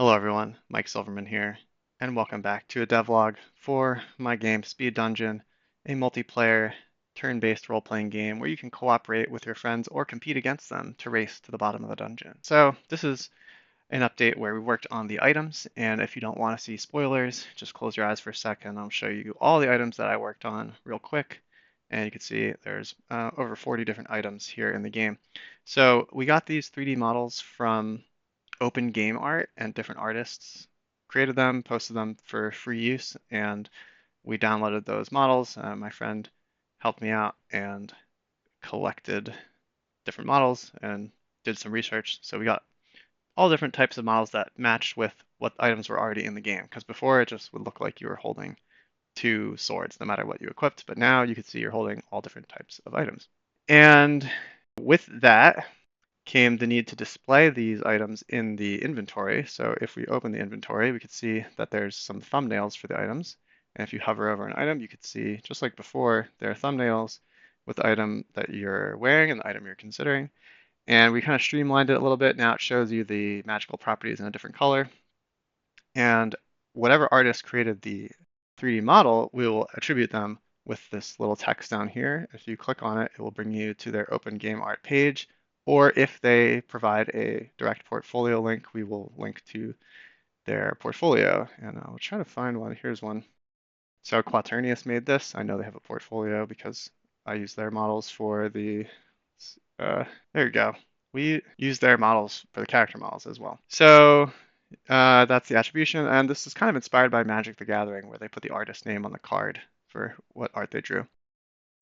Hello everyone, Mike Silverman here, and welcome back to a devlog for my game Speed Dungeon, a multiplayer, turn-based role-playing game where you can cooperate with your friends or compete against them to race to the bottom of the dungeon. So this is an update where we worked on the items, and if you don't want to see spoilers, just close your eyes for a second. I'll show you all the items that I worked on real quick, and you can see there's over 40 different items here in the game. So we got these 3D models from open game art, and different artists created them, posted them for free use, and we downloaded those models. My friend helped me out and collected different models and did some research. So we got all different types of models that matched with what items were already in the game. Because before it just would look like you were holding two swords no matter what you equipped, but now you can see you're holding all different types of items. And with that, came the need to display these items in the inventory. So if we open the inventory, we could see that there's some thumbnails for the items. And if you hover over an item, you could see, just like before, there are thumbnails with the item that you're wearing and the item you're considering. And we kind of streamlined it a little bit. Now it shows you the magical properties in a different color. And whatever artist created the 3D model, we will attribute them with this little text down here. If you click on it, it will bring you to their open game art page. Or if they provide a direct portfolio link, we will link to their portfolio. And I'll try to find one. Here's one. So Quaternius made this. I know they have a portfolio because I use their models for the, there you go. We use their models for the character models as well. So that's the attribution, and this is kind of inspired by Magic the Gathering, where they put the artist name on the card for what art they drew.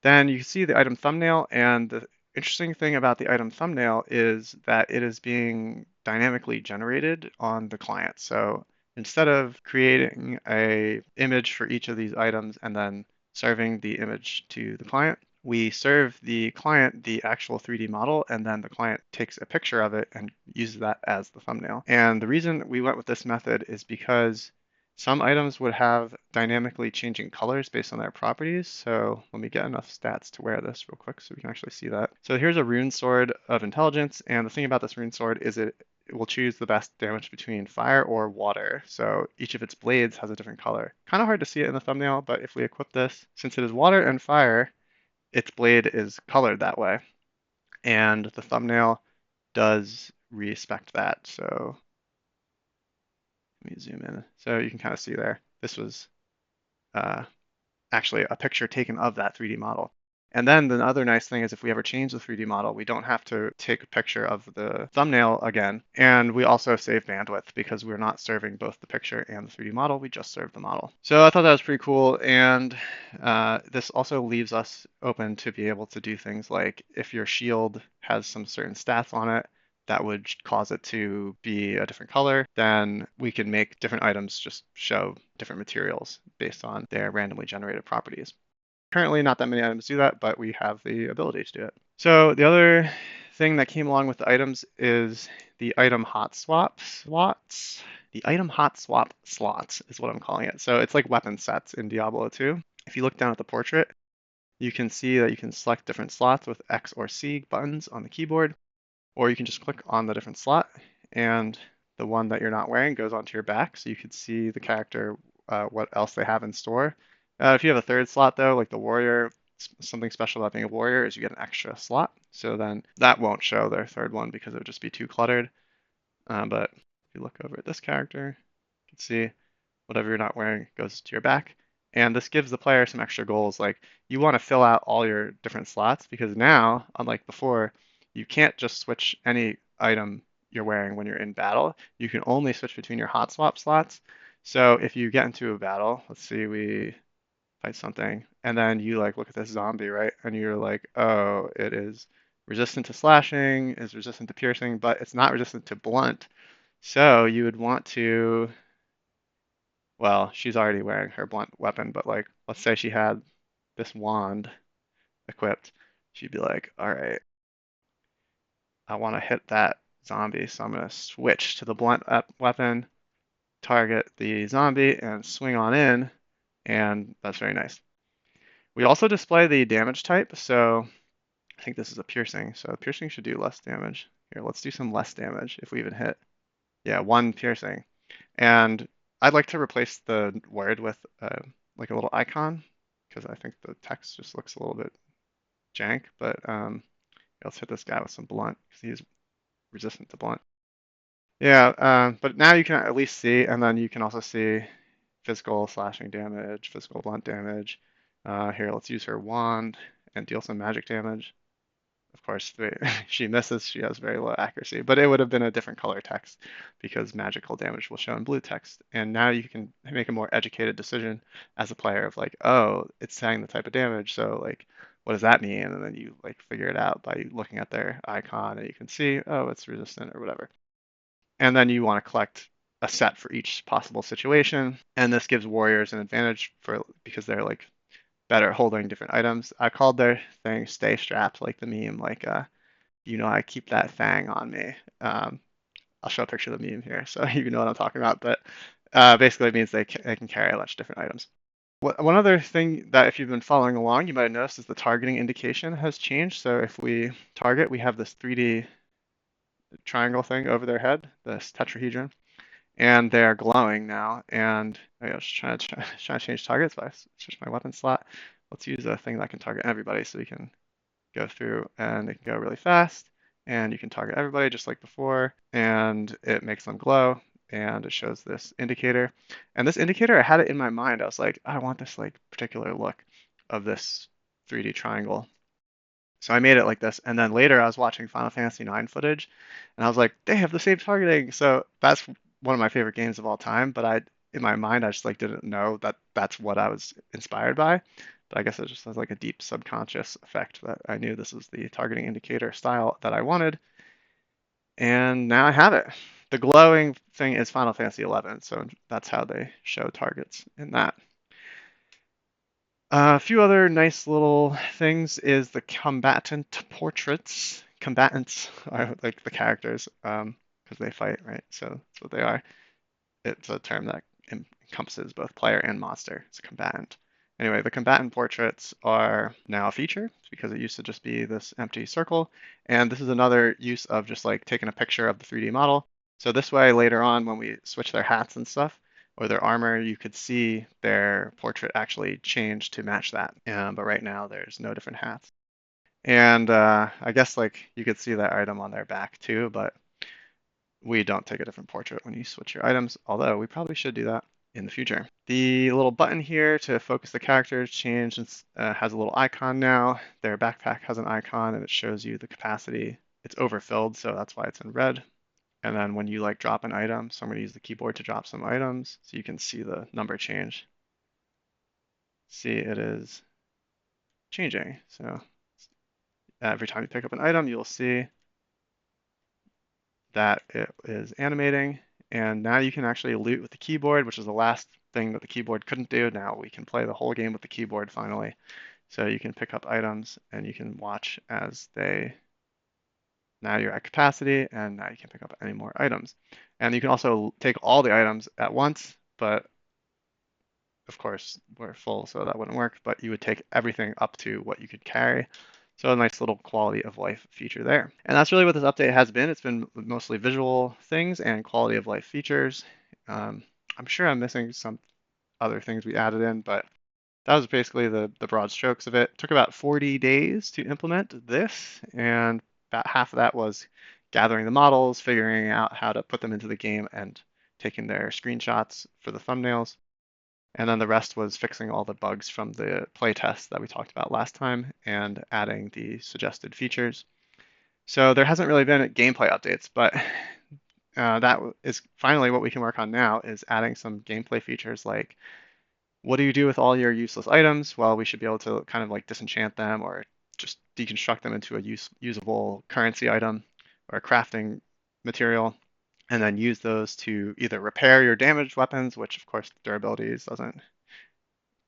Then you see the item thumbnail, and the interesting thing about the item thumbnail is that it is being dynamically generated on the client. So instead of creating a image for each of these items and then serving the image to the client, we serve the client the actual 3D model, and then the client takes a picture of it and uses that as the thumbnail. And the reason we went with this method is because some items would have dynamically changing colors based on their properties. So let me get enough stats to wear this real quick so we can actually see that. So here's a rune sword of intelligence, and the thing about this rune sword is it will choose the best damage between fire or water. So each of its blades has a different color. Kind of hard to see it in the thumbnail, but if we equip this, since it is water and fire, its blade is colored that way. And the thumbnail does respect that. So let me zoom in. So you can kind of see there. This was uh, actually a picture taken of that 3D model. And then the other nice thing is if we ever change the 3D model, we don't have to take a picture of the thumbnail again. And we also save bandwidth because we're not serving both the picture and the 3D model. We just serve the model. So I thought that was pretty cool. And this also leaves us open to be able to do things like if your shield has some certain stats on it, that would cause it to be a different color, then we can make different items just show different materials based on their randomly generated properties. Currently, not that many items do that, but we have the ability to do it. So the other thing that came along with the items is the item hot swap slots. The item hot swap slots is what I'm calling it. So it's like weapon sets in Diablo 2. If you look down at the portrait, you can see that you can select different slots with X or C buttons on the keyboard, or you can just click on the different slot and the one that you're not wearing goes onto your back so you can see the character, what else they have in store. If you have a third slot though, like the warrior, something special about being a warrior is you get an extra slot. So then that won't show their third one because it would just be too cluttered. But if you look over at this character, you can see whatever you're not wearing goes to your back. And this gives the player some extra goals. Like you want to fill out all your different slots because now, unlike before, you can't just switch any item you're wearing when you're in battle. You can only switch between your hot swap slots. So if you get into a battle, let's see, we fight something, and then you like look at this zombie, right? And you're like, oh, it is resistant to slashing, is resistant to piercing, but it's not resistant to blunt. So you would want to, well, she's already wearing her blunt weapon, but like, let's say she had this wand equipped. She'd be like, all right, I want to hit that zombie, so I'm going to switch to the blunt weapon, target the zombie, and swing on in, and that's very nice. We also display the damage type, so I think this is a piercing, so piercing should do less damage. Here, let's do some less damage if we even hit. Yeah, one piercing. And I'd like to replace the word with like a little icon because I think the text just looks a little bit jank. But let's hit this guy with some blunt because he's resistant to blunt. Yeah, but now you can at least see, and then you can also see physical slashing damage, physical blunt damage. Here, let's use her wand and deal some magic damage. Of course, she misses. She has very low accuracy, but it would have been a different color text because magical damage will show in blue text. And now you can make a more educated decision as a player of like, oh, it's saying the type of damage, so like, what does that mean? And then you like figure it out by looking at their icon, and you can see, oh, it's resistant or whatever. And then you want to collect a set for each possible situation. And this gives warriors an advantage for because they're like better at holding different items. I called their thing "stay strapped," like the meme, like I keep that thing on me. Um, I'll show a picture of the meme here, so you know what I'm talking about. But basically, it means they can carry a bunch of different items. One other thing that if you've been following along, you might have noticed is the targeting indication has changed. So if we target, we have this 3D triangle thing over their head, this tetrahedron, and they're glowing now. And I was trying to change targets, but I switched my weapon slot. Let's use a thing that can target everybody so we can go through and it can go really fast. And you can target everybody just like before, and it makes them glow. And it shows this indicator. And this indicator, I had it in my mind. I was like, I want this like particular look of this 3D triangle. So I made it like this, and then later I was watching Final Fantasy IX footage, and I was like, they have the same targeting. So that's one of my favorite games of all time. But in my mind, I just like didn't know that that's what I was inspired by. But I guess it just has like a deep subconscious effect that I knew this was the targeting indicator style that I wanted, and now I have it. The glowing thing is Final Fantasy 11, so that's how they show targets in that. A few other nice little things is the combatant portraits. Combatants are like the characters, because they fight, right? So that's what they are. It's a term that encompasses both player and monster. It's a combatant. Anyway, the combatant portraits are now a feature because it used to just be this empty circle. And this is another use of just like taking a picture of the 3D model. So this way, later on, when we switch their hats and stuff or their armor, you could see their portrait actually change to match that. But right now, there's no different hats. And I guess like you could see that item on their back too, but we don't take a different portrait when you switch your items, although we probably should do that in the future. The little button here to focus the characters changed and has a little icon now. Their backpack has an icon and it shows you the capacity. It's overfilled, so that's why it's in red. And then when you like drop an item, so I'm going to use the keyboard to drop some items so you can see the number change. See, it is changing. So every time you pick up an item, you'll see that it is animating. And now you can actually loot with the keyboard, which is the last thing that the keyboard couldn't do. Now we can play the whole game with the keyboard finally. So you can pick up items and you can watch as now you're at capacity and now you can pick up any more items. And you can also take all the items at once, but of course we're full, so that wouldn't work, but you would take everything up to what you could carry. So a nice little quality of life feature there. And that's really what this update has been. It's been mostly visual things and quality of life features. I'm sure I'm missing some other things we added in, but that was basically the broad strokes of it. It took about 40 days to implement this, and about half of that was gathering the models, figuring out how to put them into the game, and taking their screenshots for the thumbnails. And then the rest was fixing all the bugs from the playtest that we talked about last time and adding the suggested features. So there hasn't really been gameplay updates, but that is finally what we can work on now is adding some gameplay features like what do you do with all your useless items? Well, we should be able to kind of like disenchant them or just deconstruct them into a usable currency item or a crafting material, and then use those to either repair your damaged weapons, which of course durability doesn't.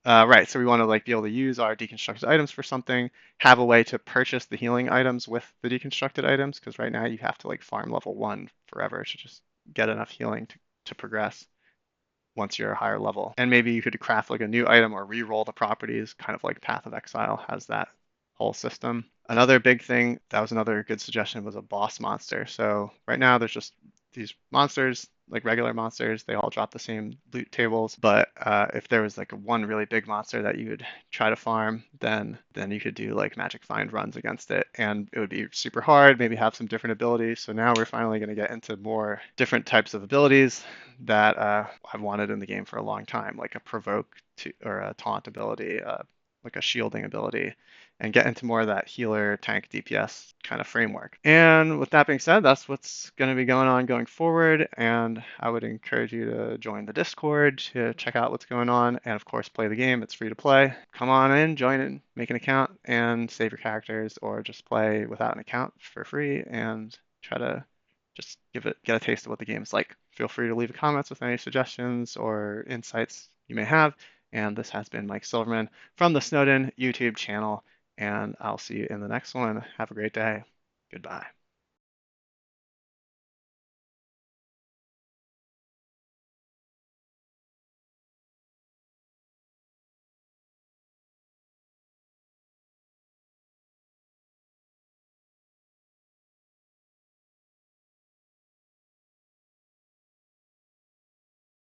Right, so we want to like be able to use our deconstructed items for something, have a way to purchase the healing items with the deconstructed items, because right now you have to like farm level 1 forever to just get enough healing to progress once you're a higher level. And maybe you could craft like a new item or re-roll the properties, kind of like Path of Exile has that whole system. Another big thing, that was another good suggestion, was a boss monster. So right now there's just these monsters, like regular monsters, they all drop the same loot tables. But if there was like one really big monster that you would try to farm, then you could do like magic find runs against it, and it would be super hard. Maybe have some different abilities. So now we're finally going to get into more different types of abilities that I've wanted in the game for a long time, like a provoke to, or a taunt ability, like a shielding ability, and get into more of that healer tank DPS kind of framework. And with that being said, that's what's going to be going on going forward. And I would encourage you to join the Discord to check out what's going on. And of course, play the game. It's free to play. Come on in, join in, make an account, and save your characters, or just play without an account for free and try to just get a taste of what the game is like. Feel free to leave comments with any suggestions or insights you may have. And this has been Mike Silverman from the Snowden YouTube channel, and I'll see you in the next one. Have a great day. Goodbye.